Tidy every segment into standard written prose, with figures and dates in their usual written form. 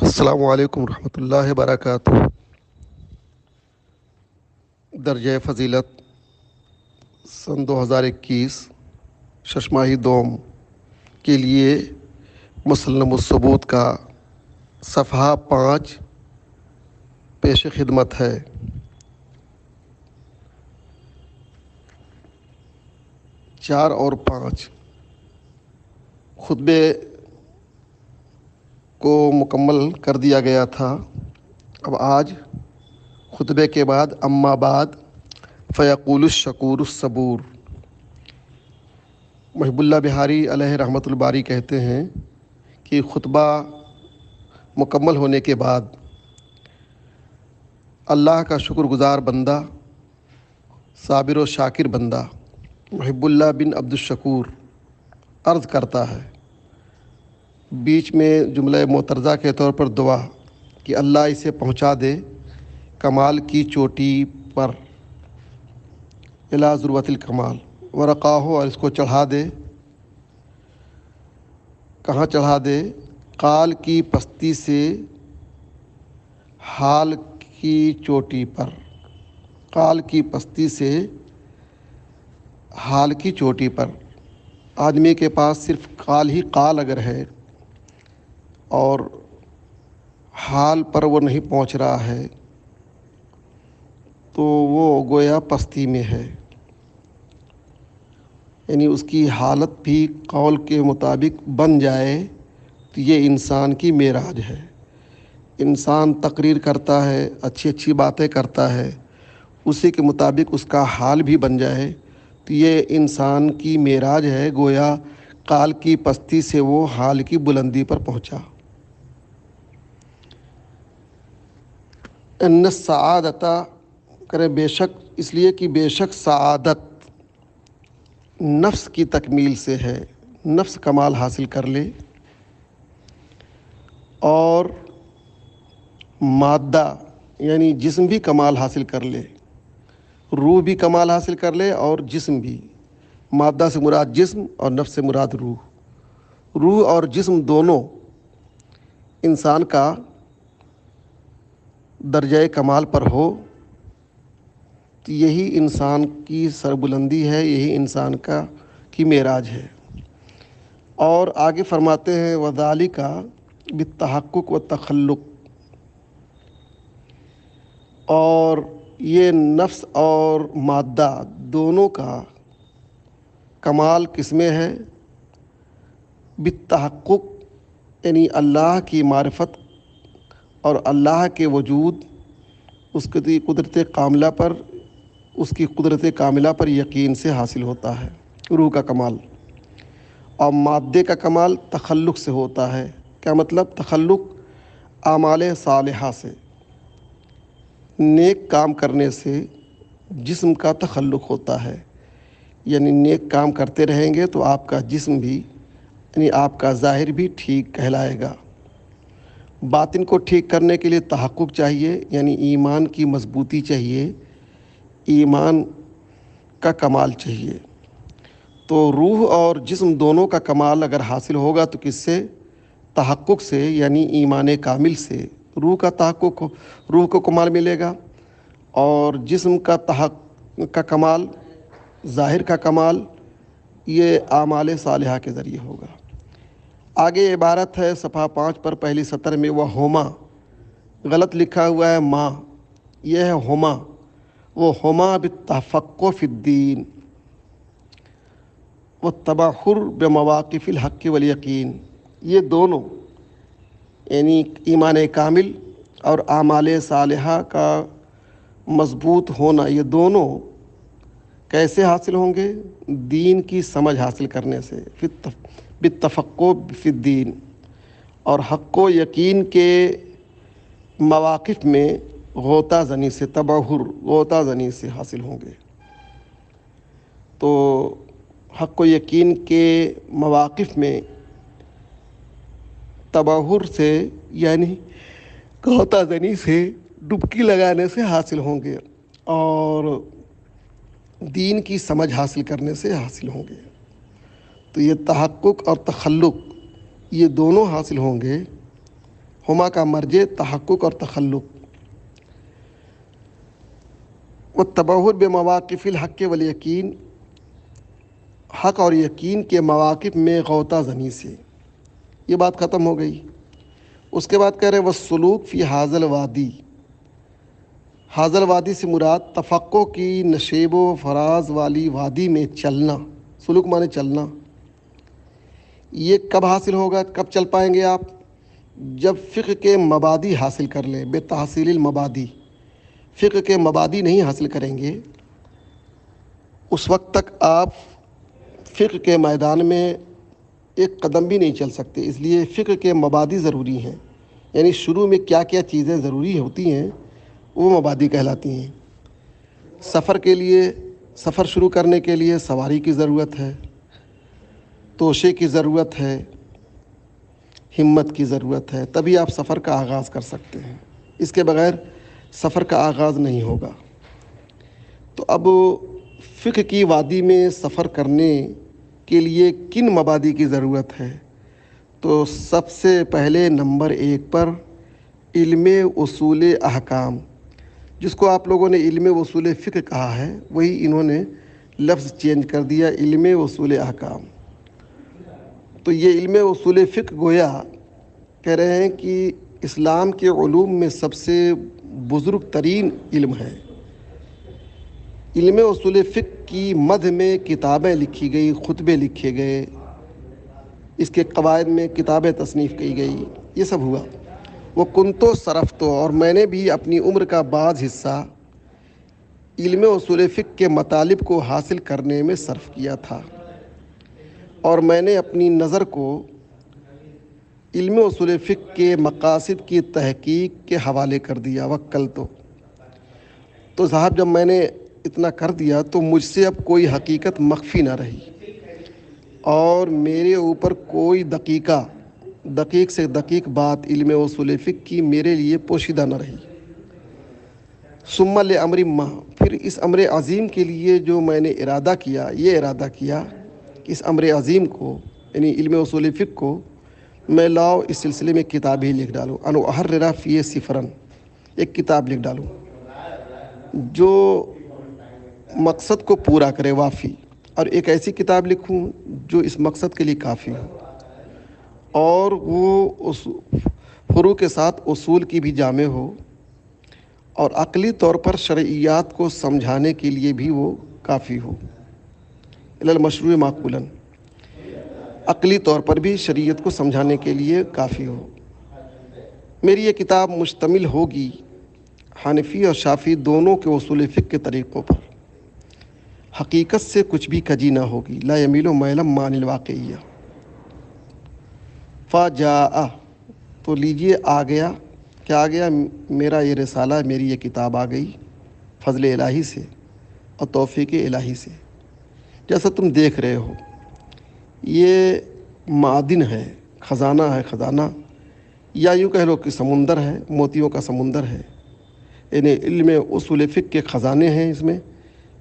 السلام علیکم ورحمۃ اللہ وبرکاتہ۔ درجہ فضیلت سن 2021 ششماہی دوم کے لیے مسلم الثبوت کا صفحہ 5 پیش خدمت ہے۔ 4 اور 5 خطبے کو مکمل کر دیا گیا تھا۔ اب آج خطبے کے بعد اما بعد فیقول الشکور الصبور۔ محب اللہ بہاری علیہ رحمۃ الباری کہتے ہیں کہ خطبہ مکمل ہونے کے بعد اللہ کا شکر گزار بندہ، صابر و شاکر بندہ محب اللہ بن عبد الشکور عرض کرتا ہے، بیچ میں جملہ معترضہ کے طور پر دعا کہ اللہ اسے پہنچا دے کمال کی چوٹی پر، الی ذروۃ الکمال، ورقاہ، اور اس کو چڑھا دے، کہاں چڑھا دے؟ قال کی پستی سے حال کی چوٹی پر، قال کی پستی سے حال کی چوٹی پر۔ آدمی کے پاس صرف قال ہی قال اگر ہے اور حال پر وہ نہیں پہنچ رہا ہے تو وہ گویا پستی میں ہے، یعنی اس کی حالت بھی قول کے مطابق بن جائے تو یہ انسان کی معراج ہے۔ انسان تقریر کرتا ہے، اچھی اچھی باتیں کرتا ہے، اسی کے مطابق اس کا حال بھی بن جائے تو یہ انسان کی معراج ہے، گویا قال کی پستی سے وہ حال کی بلندی پر پہنچا۔ ان السعادت کرے بے شک، اس لیے کہ بے شک سعادت نفس کی تکمیل سے ہے، نفس کمال حاصل کر لے اور مادہ یعنی جسم بھی کمال حاصل کر لے، روح بھی کمال حاصل کر لے اور جسم بھی۔ مادہ سے مراد جسم اور نفس سے مراد روح۔ روح اور جسم دونوں انسان کا درجہ کمال پر ہو تو یہی انسان کی سربلندی ہے، یہی انسان کی معراج ہے۔ اور آگے فرماتے ہیں وذالک بالتحقق والتخلق، اور یہ نفس اور مادہ دونوں کا کمال کس میں ہے؟ بالتحقق یعنی اللہ کی معرفت اور اللہ کے وجود، اس کی قدرت کاملہ پر، اس کی قدرت کاملہ پر یقین سے حاصل ہوتا ہے روح کا کمال۔ اور مادے کا کمال تخلق سے ہوتا ہے۔ کیا مطلب؟ تخلق اعمال صالحہ سے، نیک کام کرنے سے جسم کا تخلق ہوتا ہے، یعنی نیک کام کرتے رہیں گے تو آپ کا جسم بھی یعنی آپ کا ظاہر بھی ٹھیک کہلائے گا۔ باطن کو ٹھیک کرنے کے لیے تحقق چاہیے، یعنی ایمان کی مضبوطی چاہیے، ایمان کا کمال چاہیے۔ تو روح اور جسم دونوں کا کمال اگر حاصل ہوگا تو کس سے؟ تحقق سے، یعنی ایمان کامل سے۔ روح کا تحقق، روح کو کمال ملے گا، اور جسم کا کمال، ظاہر کا کمال یہ اعمال صالحہ کے ذریعے ہوگا۔ آگے عبارت ہے صفحہ 5 پر پہلی سطر میں، وہ ہما، غلط لکھا ہوا ہے ماں، یہ ہے ہما۔ وہ ہما بالتفقہ فی الدین والتبحر بمواقف الحق والیقین، یہ دونوں یعنی ایمان کامل اور اعمال صالحہ کا مضبوط ہونا، یہ دونوں کیسے حاصل ہوں گے؟ دین کی سمجھ حاصل کرنے سے، بالتفقہ فی الدین، اور حق و یقین کے مواقف میں غوطہ زنی سے، تبحر غوطہ زنی سے حاصل ہوں گے۔ تو حق و یقین کے مواقف میں تبحر سے یعنی غوطہ زنی سے، ڈبکی لگانے سے حاصل ہوں گے، اور دین کی سمجھ حاصل کرنے سے حاصل ہوں گے۔ تو یہ تحقق اور تخلق یہ دونوں حاصل ہوں ہما کا مرجع تحقق اور تخلق، والتبحر بمواقف الحق والیقین، حق اور یقین کے مواقف میں غوطہ زنی سے۔ یہ بات ختم ہو گئی۔ اس کے بعد کہہ رہے والسلوک فی حاضل وادی، حاضل وادی سے مراد تفقع کی نشیب و فراز والی وادی میں چلنا۔ سلوک مانے چلنا۔ یہ کب حاصل ہوگا، کب چل پائیں گے آپ؟ جب فقہ کے مبادی حاصل کر لیں، بے تحصیل المبادی۔ فقہ کے مبادی نہیں حاصل کریں گے اس وقت تک آپ فقہ کے میدان میں ایک قدم بھی نہیں چل سکتے۔ اس لیے فقہ کے مبادی ضروری ہیں، یعنی شروع میں کیا کیا چیزیں ضروری ہوتی ہیں وہ مبادی کہلاتی ہیں۔ سفر کے لیے، سفر شروع کرنے کے لیے سواری کی ضرورت ہے، توشے کی ضرورت ہے، ہمت کی ضرورت ہے، تبھی آپ سفر کا آغاز کر سکتے ہیں۔ اس کے بغیر سفر کا آغاز نہیں ہوگا۔ تو اب فقہ کی وادی میں سفر کرنے کے لیے کن مبادی کی ضرورت ہے؟ تو سب سے پہلے نمبر 1 پر علم اصول احکام، جس کو آپ لوگوں نے علم اصول فقہ کہا ہے، وہی انہوں نے لفظ چینج کر دیا، علم اصول احکام۔ تو یہ علم اصول فقہ گویا کہہ رہے ہیں کہ اسلام کے علوم میں سب سے بزرگ ترین علم ہے۔ علم اصول فقہ کی مدح میں کتابیں لکھی گئی، خطبے لکھے گئے، اس کے قواعد میں کتابیں تصنیف کی گئی، یہ سب ہوا۔ وہ کنتو صرفتو، اور میں نے بھی اپنی عمر کا بعض حصہ علم اصول فقہ کے مطالب کو حاصل کرنے میں صرف کیا تھا، اور میں نے اپنی نظر کو علم اصول فقہ کے مقاصد کی تحقیق کے حوالے کر دیا۔ تو صاحب جب میں نے اتنا کر دیا تو مجھ سے اب کوئی حقیقت مخفی نہ رہی، اور میرے اوپر کوئی دقیق سے دقیق بات علم اصول فقہ کی میرے لیے پوشیدہ نہ رہی۔ ثم لامر ما، پھر اس امر عظیم کے لیے جو میں نے ارادہ کیا، یہ ارادہ کیا کہ اس امر عظیم کو یعنی علم اصول فقہ کو میں لاؤ اس سلسلے میں کتاب ہی لکھ ڈالوں، انو احرر فی سفرن، ایک کتاب لکھ ڈالوں جو مقصد کو پورا کرے وافی، اور ایک ایسی کتاب لکھوں جو اس مقصد کے لیے کافی ہو، اور وہ فروع کے ساتھ اصول کی بھی جامع ہو، اور عقلی طور پر شرعیات کو سمجھانے کے لیے بھی وہ کافی ہو، الی المشروع معقولاً، عقلی طور پر بھی شریعت کو سمجھانے کے لیے کافی ہو۔ میری یہ کتاب مشتمل ہوگی حنفی اور شافعی دونوں کے اصول فقہ کے طریقوں پر، حقیقت سے کچھ بھی کجی نہ ہوگی، لا یمیل میلا عن الواقعیہ۔ فجاء، تو لیجئے آ گیا، کیا آ گیا؟ میرا یہ رسالہ، میری یہ کتاب آ گئی فضل الہی سے اور توفیق الہی سے۔ جیسا تم دیکھ رہے ہو یہ معدن ہے، خزانہ ہے، خزانہ، یا یوں کہہ لو کہ سمندر ہے، موتیوں کا سمندر ہے، یعنی علم اصول فقہ کے خزانے ہیں اس میں،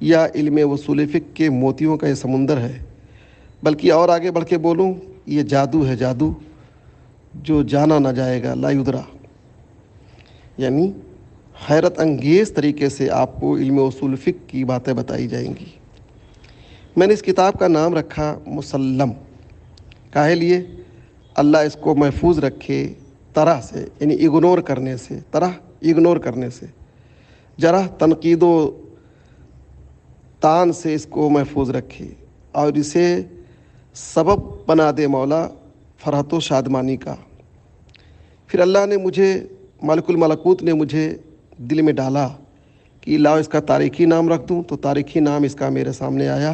یا علم اصول فقہ کے موتیوں کا یہ سمندر ہے۔ بلکہ اور آگے بڑھ کے بولوں، یہ جادو ہے، جادو جو جانا نہ جائے گا، لا یدرا، یعنی حیرت انگیز طریقے سے آپ کو علم اصول فقہ کی باتیں بتائی جائیں گی۔ میں نے اس کتاب کا نام رکھا مسلم، کاہے لیے؟ اللہ اس کو محفوظ رکھے طرح سے، یعنی اگنور کرنے سے، طرح اگنور کرنے سے، جرح تنقید و تان سے اس کو محفوظ رکھے، اور اسے سبب بنا دے مولا فرحت و شادمانی کا۔ پھر اللہ نے مجھے، مالک الملکوت نے مجھے دل میں ڈالا کہ لاؤ اس کا تاریخی نام رکھ دوں، تو تاریخی نام اس کا میرے سامنے آیا،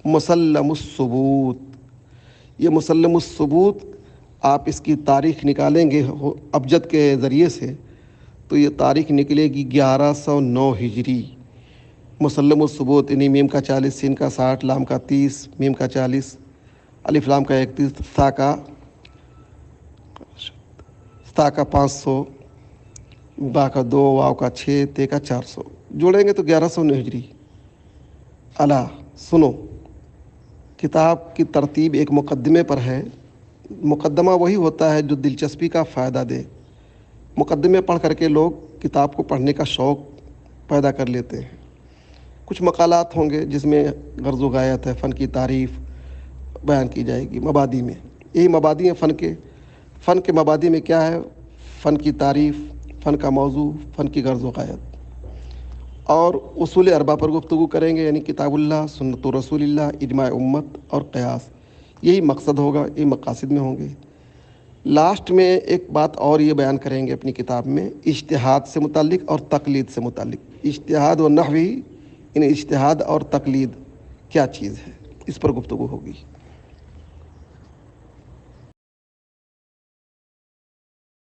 مسلم الثبوت۔ یہ مسلم الثبوت، آپ اس کی تاریخ نکالیں گے ابجد کے ذریعے سے تو یہ تاریخ نکلے گی 1109 ہجری۔ مسلم الثبوت یعنی میم کا 40، سین کا 60، لام کا 30، میم کا 40، الف لام کا 31، تا کا 500، با کا 2، واو کا 6، تے کا 400، جوڑیں گے تو 1109 ہجری۔ الا سنو، کتاب کی ترتیب ایک مقدمے پر ہے۔ مقدمہ وہی ہوتا ہے جو دلچسپی کا فائدہ دے، مقدمے پڑھ کر کے لوگ کتاب کو پڑھنے کا شوق پیدا کر لیتے ہیں۔ کچھ مقالات ہوں گے جس میں غرض و غایت ہے، فن کی تعریف بیان کی جائے گی مبادی میں۔ یہی مبادی ہیں فن کے مبادی میں کیا ہے؟ فن کی تعریف، فن کا موضوع، فن کی غرض و غایت، اور اصول اربع پر گفتگو کریں گے، یعنی کتاب اللہ، سنت رسول اللہ، اجماع امت اور قیاس۔ یہی مقصد ہوگا، یہ مقاصد میں ہوں گے۔ لاسٹ میں ایک بات اور یہ بیان کریں گے اپنی کتاب میں، اجتہاد سے متعلق اور تقلید سے متعلق۔ اجتہاد و نحوی، یعنی اجتہاد اور تقلید کیا چیز ہے، اس پر گفتگو ہوگی۔